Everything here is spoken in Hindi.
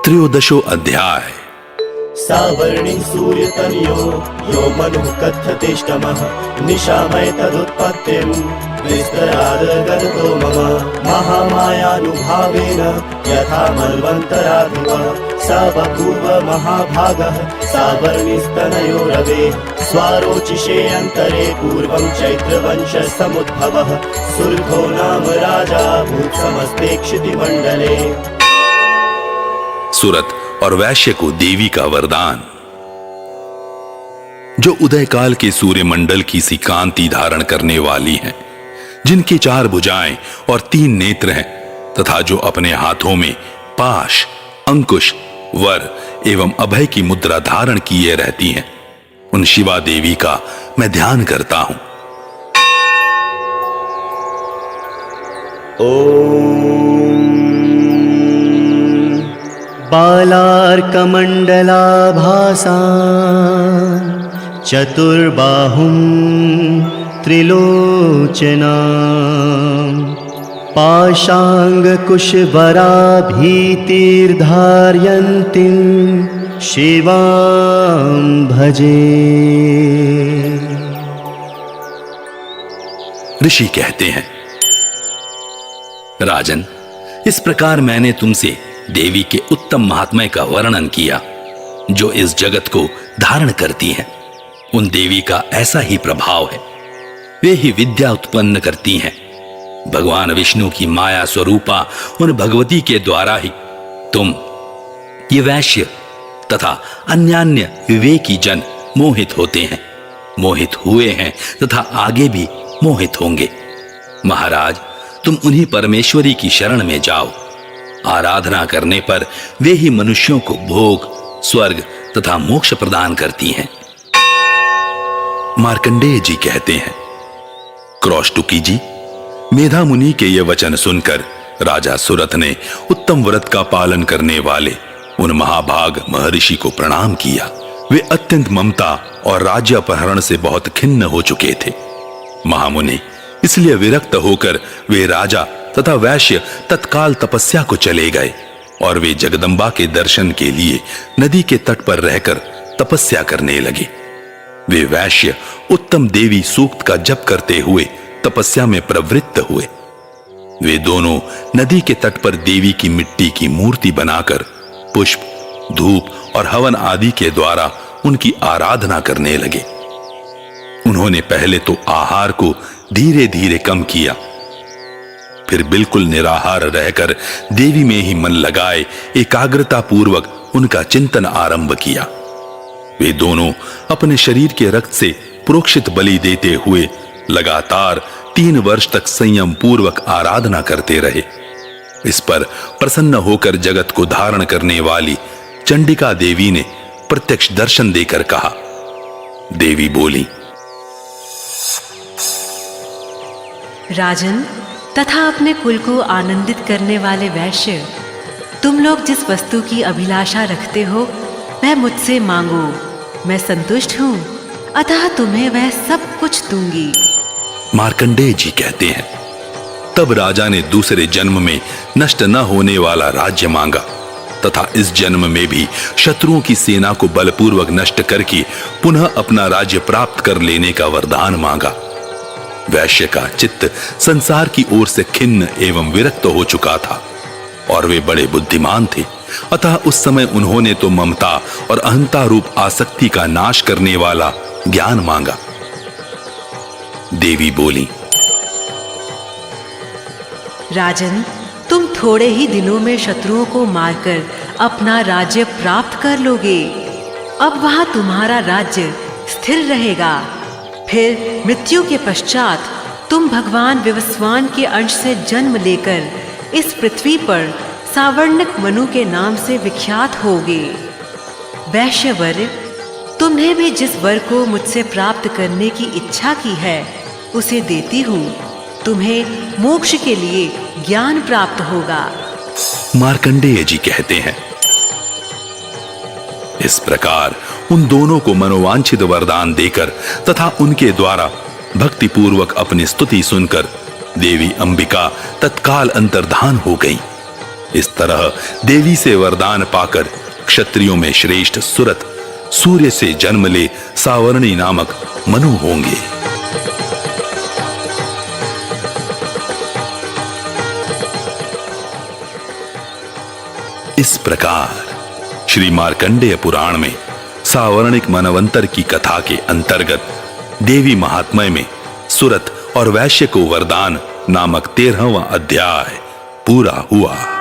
त्रयोदशो अध्याय। सावर्णि सूर्यतनयो यो मनुः कथ्यतेष्टमः निशामय तदुत्पत्तिं विस्तरादगतो मम महामायानुभावेन यथा मन्वन्तराधिपः स बभूव महाभागः सावर्णिस्तनयो रवे स्वारोचिषे अन्तरे पूर्वं चैत्रवंशसमुद्भवः सुरथो नाम राजा भूत् समस्ते क्षितिमण्डले। सुरथ और वैश्य को देवी का वरदान। जो उदय काल के सूर्य मंडल की सी कांति धारण करने वाली हैं, जिनकी 4 भुजाएं और 3 नेत्र हैं, तथा जो अपने हाथों में पाश, अंकुश, वर एवं अभय की मुद्रा धारण किए रहती हैं, उन शिवा देवी का मैं ध्यान करता हूं। बालार्कमण्डलाभासा चतुर्बाहुं त्रिलोचना पाशाङ्कुशवराभीतिर्धारयन्तीं शिवां भजे। ऋषि कहते हैं, राजन, इस प्रकार मैंने तुमसे देवी के उत्तम महात्म्य का वर्णन किया, जो इस जगत को धारण करती हैं। उन देवी का ऐसा ही प्रभाव है, वे ही विद्या उत्पन्न करती हैं। भगवान विष्णु की माया स्वरूपा उन भगवती के द्वारा ही तुम, ये वैश्य तथा अन्यान्य विवेकी जन मोहित होते हैं, मोहित हुए हैं तथा आगे भी मोहित होंगे। महाराज, तुम उन्हीं परमेश्वरी की शरण में जाओ। आराधना करने पर वे ही मनुष्यों को भोग, स्वर्ग तथा मोक्ष प्रदान करती हैं। मार्कंडेय जी कहते हैं, क्रौष्टुकी जी, मेधा मुनि के ये वचन सुनकर राजा सुरथ ने उत्तम व्रत का पालन करने वाले उन महाभाग महर्षि को प्रणाम किया। वे अत्यंत ममता और राज्य अपहरण से बहुत खिन्न हो चुके थे। महामुनि, इसलिए विरक्त होकर वे राजा तथा वैश्य तत्काल तपस्या को चले गए और वे जगदम्बा के दर्शन के लिए नदी के तट पर रहकर तपस्या करने लगे। वे वैश्य उत्तम देवी सूक्त का जप करते हुए तपस्या में प्रवृत्त हुए। वे दोनों नदी के तट पर देवी की मिट्टी की मूर्ति बनाकर पुष्प, धूप और हवन आदि के द्वारा उनकी आराधना करने लगे। उन्होंने पहले तो आहार को धीरे धीरे कम किया, फिर बिल्कुल निराहार रहकर देवी में ही मन लगाए एकाग्रता पूर्वक उनका चिंतन आरंभ किया। वे दोनों अपने शरीर के रक्त से प्रोक्षित बलि देते हुए लगातार 3 वर्ष तक संयम पूर्वक आराधना करते रहे। इस पर प्रसन्न होकर जगत को धारण करने वाली चंडिका देवी ने प्रत्यक्ष दर्शन देकर कहा। देवी बोली, राजन तथा अपने कुल को आनंदित करने वाले वैश्य, तुम लोग जिस वस्तु की अभिलाषा रखते हो वह मुझसे मांगो, मैं संतुष्ट हूं, अतः तुम्हें वह सब कुछ दूंगी। मार्कंडेय जी कहते हैं, तब राजा ने दूसरे जन्म में नष्ट न होने वाला राज्य मांगा तथा इस जन्म में भी शत्रुओं की सेना को बलपूर्वक नष्ट करके पुनः अपना राज्य प्राप्त कर लेने का वरदान मांगा। वैश्य का चित्त संसार की ओर से खिन्न एवं विरक्त हो चुका था और वे बड़े बुद्धिमान थे, अतः उस समय उन्होंने तो ममता और अहंता रूप आसक्ति का नाश करने वाला ज्ञान मांगा। देवी बोली, राजन, तुम थोड़े ही दिनों में शत्रुओं को मारकर अपना राज्य प्राप्त कर लोगे। अब वहां तुम्हारा राज्य स्थिर रहेगा। फिर मृत्यु के पश्चात तुम भगवान विवस्वान के अंश से जन्म लेकर इस पृथ्वी पर सावर्णिक मनु के नाम से विख्यात होगे। वैश्यवर्य, तुमने भी जिस वर को मुझसे प्राप्त करने की इच्छा की है उसे देती हूँ। तुम्हें मोक्ष के लिए ज्ञान प्राप्त होगा। मार्कंडेय जी कहते हैं, इस प्रकार उन दोनों को मनोवांछित वरदान देकर तथा उनके द्वारा भक्ति पूर्वक अपनी स्तुति सुनकर देवी अंबिका तत्काल अंतर्धान हो गई। इस तरह देवी से वरदान पाकर क्षत्रियों में श्रेष्ठ सुरथ सूर्य से जन्म ले सावर्णी नामक मनु होंगे। इस प्रकार श्री मार्कंडेय पुराण में सावर्णिक मनवंतर की कथा के अंतर्गत देवी महात्म्य में सुरथ और वैश्य को वरदान नामक 13वां अध्याय पूरा हुआ।